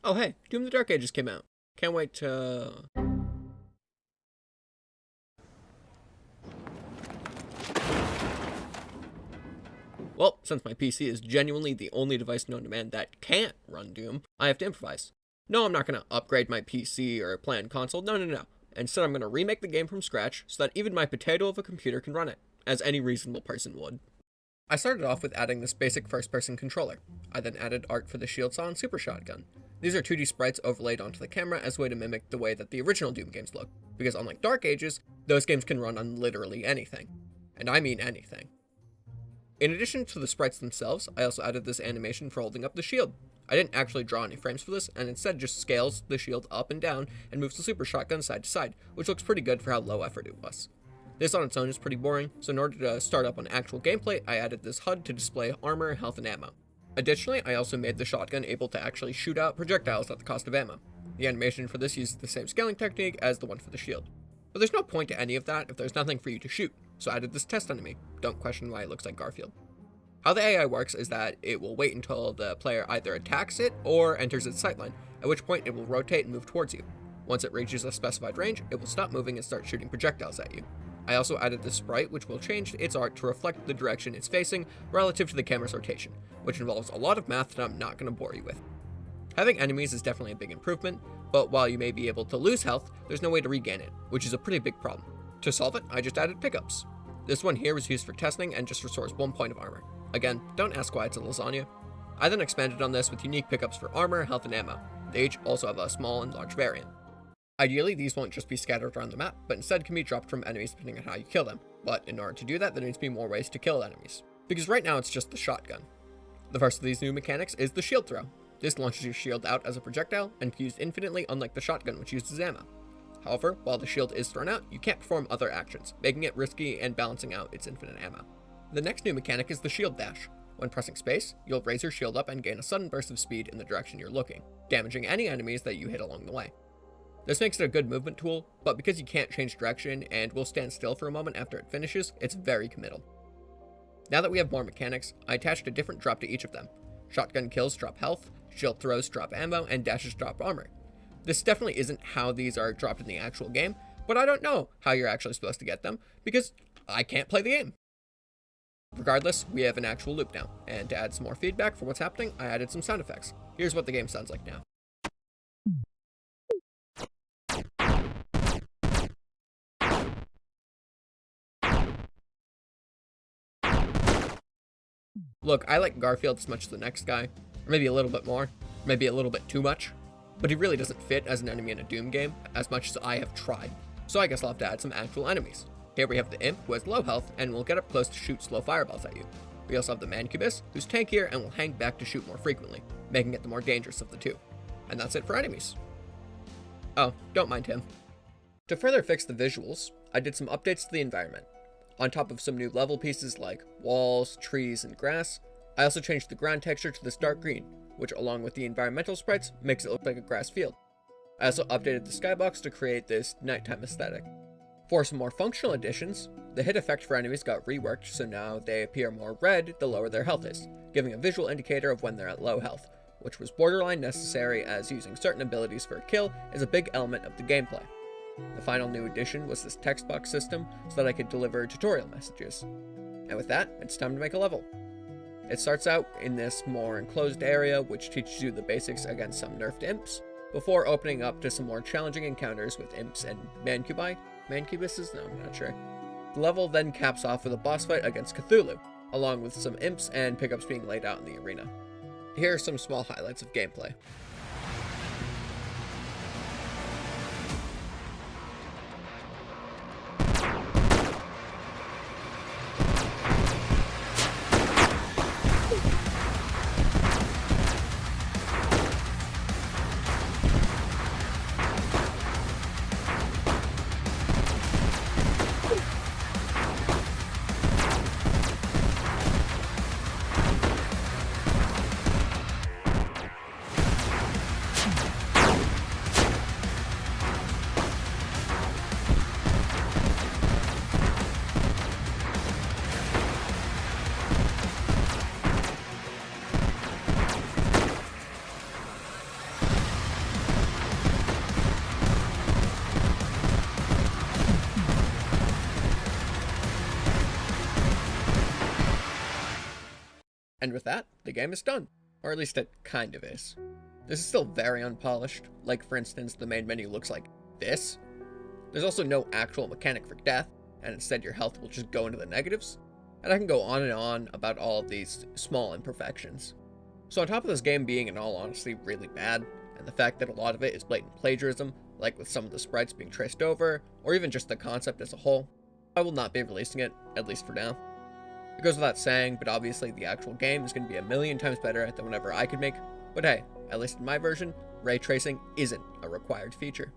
Oh hey, Doom the Dark Ages came out. Can't wait to... Well, since my PC is genuinely the only device known to man that can't run Doom, I have to improvise. No, I'm not going to upgrade my PC or plan console, no. Instead, I'm going to remake the game from scratch so that even my potato of a computer can run it, as any reasonable person would. I started off with adding this basic first-person controller. I then added art for the shield saw and super shotgun. These are 2D sprites overlaid onto the camera as a way to mimic the way that the original Doom games look, because unlike Dark Ages, those games can run on literally anything. And I mean anything. In addition to the sprites themselves, I also added this animation for holding up the shield. I didn't actually draw any frames for this, and instead just scales the shield up and down and moves the super shotgun side to side, which looks pretty good for how low effort it was. This on its own is pretty boring, so in order to start up on actual gameplay, I added this HUD to display armor, health, and ammo. Additionally, I also made the shotgun able to actually shoot out projectiles at the cost of ammo. The animation for this uses the same scaling technique as the one for the shield. But there's no point to any of that if there's nothing for you to shoot, so I added this test enemy. Don't question why it looks like Garfield. How the AI works is that it will wait until the player either attacks it or enters its sightline, at which point it will rotate and move towards you. Once it reaches a specified range, it will stop moving and start shooting projectiles at you. I also added this sprite which will change its art to reflect the direction it's facing relative to the camera's rotation, which involves a lot of math that I'm not going to bore you with. Having enemies is definitely a big improvement, but while you may be able to lose health, there's no way to regain it, which is a pretty big problem. To solve it, I just added pickups. This one here was used for testing and just restores 1 point of armor. Again, don't ask why it's a lasagna. I then expanded on this with unique pickups for armor, health, and ammo. They each also have a small and large variant. Ideally, these won't just be scattered around the map, but instead can be dropped from enemies depending on how you kill them. But in order to do that, there needs to be more ways to kill enemies. Because right now it's just the shotgun. The first of these new mechanics is the shield throw. This launches your shield out as a projectile and can be used infinitely, unlike the shotgun which uses ammo. However, while the shield is thrown out, you can't perform other actions, making it risky and balancing out its infinite ammo. The next new mechanic is the shield dash. When pressing space, you'll raise your shield up and gain a sudden burst of speed in the direction you're looking, damaging any enemies that you hit along the way. This makes it a good movement tool, but because you can't change direction and will stand still for a moment after it finishes, it's very committal. Now that we have more mechanics, I attached a different drop to each of them. Shotgun kills drop health, shield throws drop ammo, and dashes drop armor. This definitely isn't how these are dropped in the actual game, but I don't know how you're actually supposed to get them, because I can't play the game. Regardless, we have an actual loop now, and to add some more feedback for what's happening, I added some sound effects. Here's what the game sounds like now. Look, I like Garfield as much as the next guy, or maybe a little bit more, or maybe a little bit too much, but he really doesn't fit as an enemy in a Doom game, as much as I have tried, so I guess I'll have to add some actual enemies. Here we have the Imp, who has low health, and will get up close to shoot slow fireballs at you. We also have the Mancubus, who's tankier and will hang back to shoot more frequently, making it the more dangerous of the two. And that's it for enemies. Oh, don't mind him. To further fix the visuals, I did some updates to the environment. On top of some new level pieces like walls, trees, and grass, I also changed the ground texture to this dark green, which along with the environmental sprites, makes it look like a grass field. I also updated the skybox to create this nighttime aesthetic. For some more functional additions, the hit effect for enemies got reworked so now they appear more red the lower their health is, giving a visual indicator of when they're at low health, which was borderline necessary as using certain abilities for a kill is a big element of the gameplay. The final new addition was this text box system so that I could deliver tutorial messages. And with that, it's time to make a level. It starts out in this more enclosed area which teaches you the basics against some nerfed imps, before opening up to some more challenging encounters with imps and mancubuses? No, I'm not sure. The level then caps off with a boss fight against Cthulhu, along with some imps and pickups being laid out in the arena. Here are some small highlights of gameplay. And with that, the game is done. Or at least it kind of is. This is still very unpolished, like for instance the main menu looks like this. There's also no actual mechanic for death, and instead your health will just go into the negatives. And I can go on and on about all of these small imperfections. So on top of this game being in all honesty really bad, and the fact that a lot of it is blatant plagiarism, like with some of the sprites being traced over, or even just the concept as a whole, I will not be releasing it, at least for now. It goes without saying, but obviously the actual game is going to be a million times better than whatever I could make, but hey, at least in my version, ray tracing isn't a required feature.